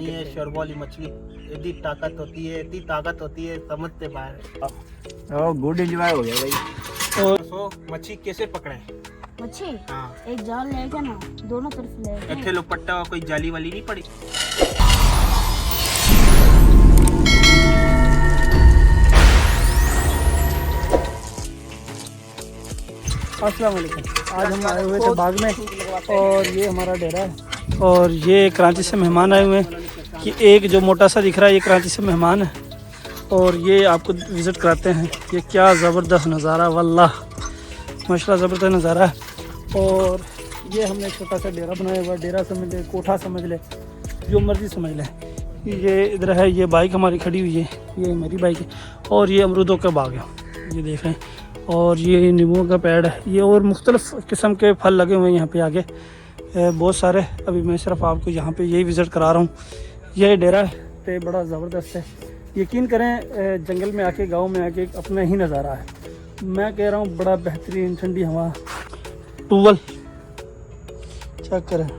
ये शोरबो वाली मछली इतनी ताकत होती है, इतनी ताकत होती है, समझते बाहर। ओ गुड एंजॉय हो गया भाई। और सो मच्छी कैसे पकड़े? मच्छी हाँ, एक जाल लेके ना दोनों तरफ ले इतने लोपट्टा कोई जाली वाली नहीं पड़ी। अस्सलाम वालेकुम। आज हम आए हुए थे बाग में और ये हमारा डेरा है और ये कराची से मेहमान आए हुए हैं कि एक जो मोटा सा दिख रहा है ये कराची से मेहमान है और ये आपको विज़िट कराते हैं। ये क्या ज़बरदस्त नज़ारा, वल्लाह माशाल्लाह ज़बरदस्त नज़ारा है। और ये हमने छोटा सा डेरा बनाया हुआ, डेरा समझ ले, कोठा समझ ले, जो मर्ज़ी समझ ले। ये इधर है, ये बाइक हमारी खड़ी हुई है, ये मेरी बाइक है और ये अमरूदों का बाग है, ये देख रहे हैं। और ये नींबू का पेड़ है, ये और मुख्तलिफ़ किस्म के फल लगे हुए हैं यहाँ पे आगे बहुत सारे। अभी मैं सिर्फ आपको यहाँ पे यही विज़िट करा रहा हूँ। ये डेरा है, बड़ा ज़बरदस्त है। यकीन करें जंगल में आके, गांव में आके अपना ही नज़ारा है। मैं कह रहा हूँ बड़ा बेहतरीन ठंडी हवा, टूवल चेक करें।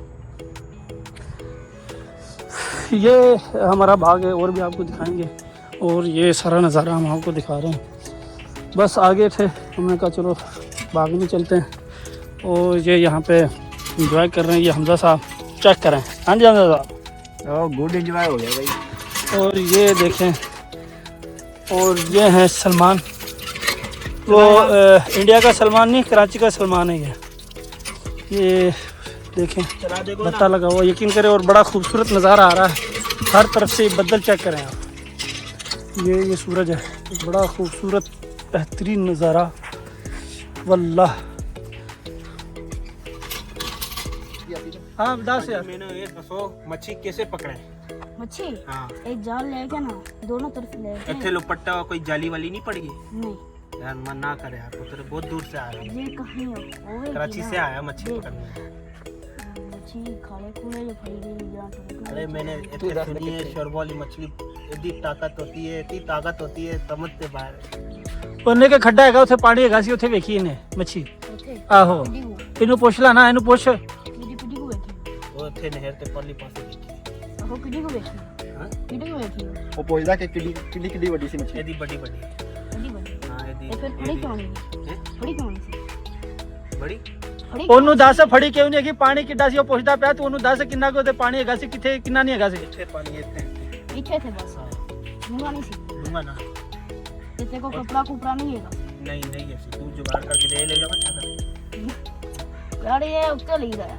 ये हमारा बाग है और भी आपको दिखाएंगे और ये सारा नज़ारा हम आपको दिखा रहे हैं। बस आगे थे, हमने कहा चलो बाग में चलते हैं। और ये यहाँ पे एंजॉय कर रहे हैं, ये हमजा साहब चेक करें। हाँ जी हमजा साहब, ओ गुड एंजॉय हो गया भाई। और ये देखें, और ये हैं सलमान, वो इंडिया का सलमान नहीं, कराची का सलमान है ये देखें बत्ता लगा हुआ, यकीन करें। और बड़ा खूबसूरत नज़ारा आ रहा है, हर तरफ से बदल चेक करें आप। ये सूरज है, बड़ा खूबसूरत बेहतरीन नज़ारा, वल्लाह। हाँ बता से यार। मैंने ये दसो मच्छी कैसे पकड़े? मच्छी हाँ, एक जाल लेके ना दोनों तरफ ले इतने लोपट्टा कोई जाली वाली नहीं पड़ी? नहीं, यार मन ना करे यार, तो बहुत दूर से आया हूँ, ये कहीं होवे कराची से आया मच्छी पकड़ने। मच्छी खाले खुले जो फड़ी गई जान तो अरे मैंने इतनी सुनी है शोरबो वाली मछली इतनी ताकत होती है, इतनी ताकत होती है, समझते बाहर। ਉਹਨੇ ਕੇ ਖੱਡਾ ਹੈਗਾ ਉੱਥੇ ਪਾਣੀ ਹੈਗਾ ਸੀ, ਉੱਥੇ ਵੇਖੀ ਇਹਨੇ ਮੱਛੀ। ਆਹੋ ਇਹਨੂੰ ਪੁੱਛ ਲੈ ਨਾ, ਇਹਨੂੰ ਪੁੱਛ। किडी किडी को बैठी वो थे नहर ते परली पासे देखी। वो किडी को बैठी हाँ, किडी को बैठी ਉਹ ਪੁੱਛਦਾ ਕਿ ਕਿੱਡੀ ਵੱਡੀ ਸੀ ਮੱਛੀ। एदी बड़ी बड़ी। बड़ी बड़ी हाँ एदी। ये फिर फड़ी क्यों नहीं हैं? फड़ी क्यों नहीं सी बड़ी? फड़ी ਉਹਨੂੰ ਦੱਸ ਫੜੀ ਕਿਉਂ ਨਹੀਂ ਹੈਗੀ, ਪਾਣੀ ਕਿੱਡਾ ਸੀ ਉਹ ਪੁੱਛਦਾ ਪਿਆ। ਤੂੰ ਉਹਨੂੰ ਦੱਸ ਕਿੰਨਾ ਕੁ ਉਹਦੇ ਪਾਣੀ ਹੈਗਾ ਸੀ, ਕਿੱਥੇ ਕਿੰਨਾ ਨਹੀਂ ਹੈਗਾ ਸੀ। इतने पानी इतने। पीछे थे बस हाँ, दूंगा नहीं सी दूंगा ना। तेरे को कपड़ा कुपड़ा नहीं है नहीं नहीं ऐसी तू जुगाड़ करके ले ले जाओ अच्छा कर। गाड़ी है उसका ले गया